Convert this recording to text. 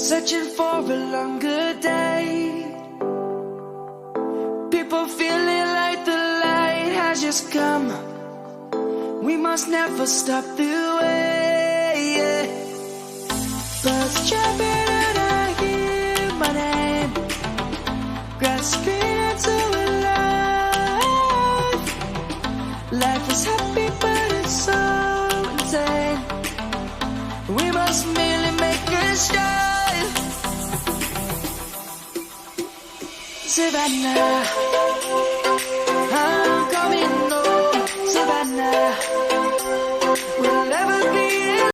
searching for a longer day. People feeling like the light has just come. We must never stop the way. Birds jumping and I hear my name, grasping into a life. Life is happy but it's so insane. We must merely make a start. Savannah.